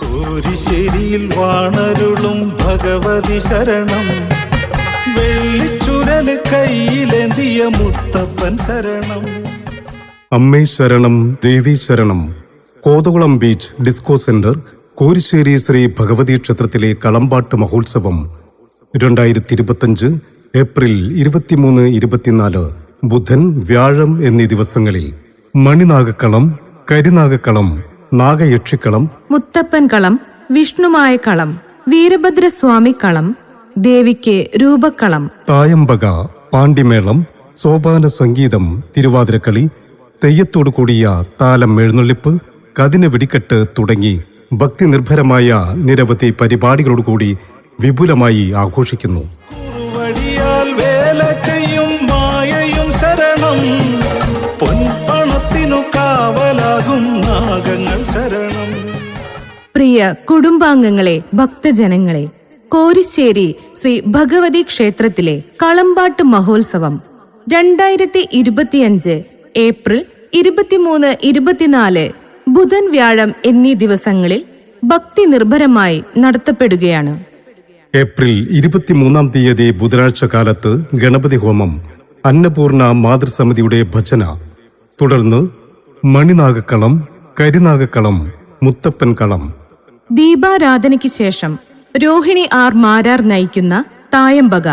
കോരിശ്ശേരിയിൽ വാണരുളും ഭഗവതി ശരണം, വെള്ളിച്ചുരല് കയ്യിലേന്തിയ മുത്തപ്പൻ ശരണം. അമ്മേ ശരണം, ദേവി ശരണം. Kothakulam beach disco centre, Korissery Shri Bhagavathi ക്ഷേത്രത്തിലെ കളമ്പാട്ട് മഹോത്സവം 2025 ഏപ്രിൽ 23, 24 ബുധൻ, വ്യാഴം എന്നീ ദിവസങ്ങളിൽ മണിനാഗക്കളം, കരിനാഗക്കളം, നാഗയക്ഷിക്കളം, മുത്തപ്പൻ കളം, വിഷ്ണുമായ കളം, വീരഭദ്രസ്വാമി കളം, ദേവിക്ക് രൂപക്കളം, തായമ്പക, പാണ്ടിമേളം, സോപാന സംഗീതം, തിരുവാതിരക്കളി, തെയ്യത്തോടു കൂടിയ താലം എഴുന്നള്ളിപ്പ്, കതിന വെടിക്കെട്ട് തുടങ്ങി ഭക്തി നിർഭരമായ നിരവധി പരിപാടികളോടുകൂടി വിപുലമായി ആഘോഷിക്കുന്നു. വേല ചെയ്യും മായയും ശരണം, പൊൻപണത്തിനു കാവലാകും നാഗങ്ങൾ ശരണം. പ്രിയ കുടുംബാംഗങ്ങളെ, ഭക്തജനങ്ങളെ, കോരിശ്ശേരി ശ്രീ ഭഗവതി ക്ഷേത്രത്തിലെ കളമ്പാട്ട് മഹോത്സവം 2025 ഏപ്രിൽ 23, 24 ബുധൻ, വ്യാഴം എന്നീ ദിവസങ്ങളിൽ ഭക്തി നിർഭരമായി നടത്തപ്പെടുകയാണ്. ഏപ്രിൽ 23 തീയതി ബുധനാഴ്ച കാലത്ത് ഗണപതി ഹോമം, അന്നപൂർണ മാതൃസമിതിയുടെ ഭജന, തുടർന്ന് മണിനാഗക്കളം, കരിനാഗക്കളം, മുത്തപ്പൻ കളം. ദീപാരാധനയ്ക്ക് ശേഷം രോഹിണി ആർ മാരാർ നയിക്കുന്ന തായമ്പക,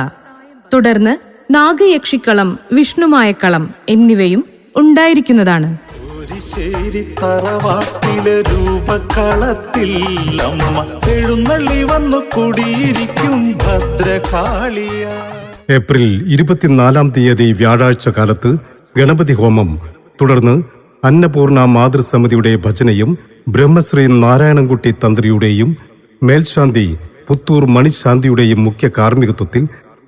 തുടർന്ന് നാഗയക്ഷിക്കളം, വിഷ്ണുമായ കളം എന്നിവയും ഉണ്ടായിരിക്കുന്നതാണ്. കോരിശ്ശേരി തറവാട്ടിലെ രൂപക്കളത്തിൽ അമ്മ എഴുന്നള്ളി വന്നു കുടിയിരിക്കും ഭദ്രകാളിയ. ഏപ്രിൽ 24 തീയതി വ്യാഴാഴ്ച കാലത്ത് ഗണപതി ഹോമം, തുടർന്ന് അന്നപൂർണ മാതൃസമിതിയുടെ ഭജനയും ബ്രഹ്മശ്രീ നാരായണൻകുട്ടി തന്ത്രിയുടെയും മേൽശാന്തി പുത്തൂർ മണിശാന്തിയുടെയും മുഖ്യ കാർമ്മികത്വത്തിൽ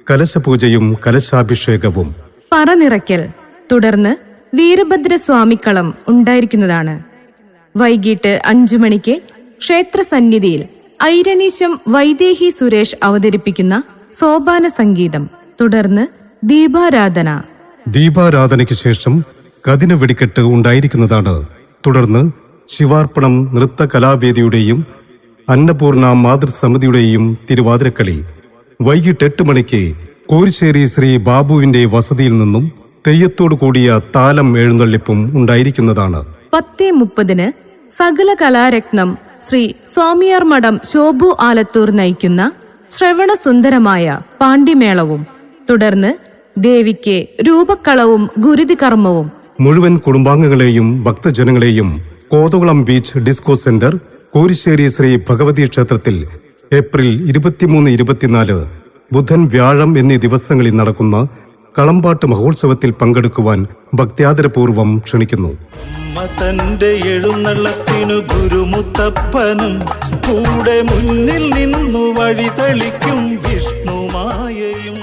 കലശപൂജയും കലശാഭിഷേകവും. പറനിറയ്ക്കൽ, തുടർന്ന് വീരഭദ്രസ്വാമിക്കളം ഉണ്ടായിരിക്കുന്നതാണ്. വൈകിട്ട് 5 മണിക്ക് ക്ഷേത്രസന്നിധിയിൽ ഐരണീശം വൈദേഹി സുരേഷ് അവതരിപ്പിക്കുന്ന സോപാന സംഗീതം, തുടർന്ന് ദീപാരാധന. ദീപാരാധനയ്ക്ക് ശേഷം കതിന വെടിക്കെട്ട് ഉണ്ടായിരിക്കുന്നതാണ്. തുടർന്ന് ശിവാർപ്പണം നൃത്തകലാവേദിയുടെയും അന്നപൂർണ മാതൃസമിതിയുടെയും തിരുവാതിരക്കളി. വൈകിട്ട് 8 മണിക്ക് കോരിശ്ശേരി ശ്രീ ബാബുവിന്റെ വസതിയിൽ നിന്നും തെയ്യത്തോടു കൂടിയ താലം എഴുന്നള്ളിപ്പും ഉണ്ടായിരിക്കുന്നതാണ്. 10:30 സകല കലാരത്നം ശ്രീ സ്വാമിയാർ മഠം ശോഭു ആലത്തൂർ നയിക്കുന്ന ശ്രവണസുന്ദരമായ പാണ്ടിമേളവും, തുടർന്ന് ദേവിക്ക് രൂപക്കളവും ഗുരുതി കർമ്മവും. മുഴുവൻ കുടുംബാംഗങ്ങളെയും ഭക്തജനങ്ങളെയും Kothakulam beach disco centre, Korissery Shri Bhagavathi ക്ഷേത്രത്തിൽ ഏപ്രിൽ 23, 24 ബുധൻ, വ്യാഴം എന്നീ ദിവസങ്ങളിൽ നടക്കുന്ന കളമ്പാട്ട് മഹോത്സവത്തിൽ പങ്കെടുക്കുവാൻ ഭക്ത്യാദരപൂർവം ക്ഷണിക്കുന്നു. അമ്മ തന്റെ എഴുന്നള്ളത്തിനു ഗുരുമുത്തപ്പനും കൂടെ മുന്നിൽ നിന്നു വഴി തെളിക്കും വിഷ്ണുമായയും.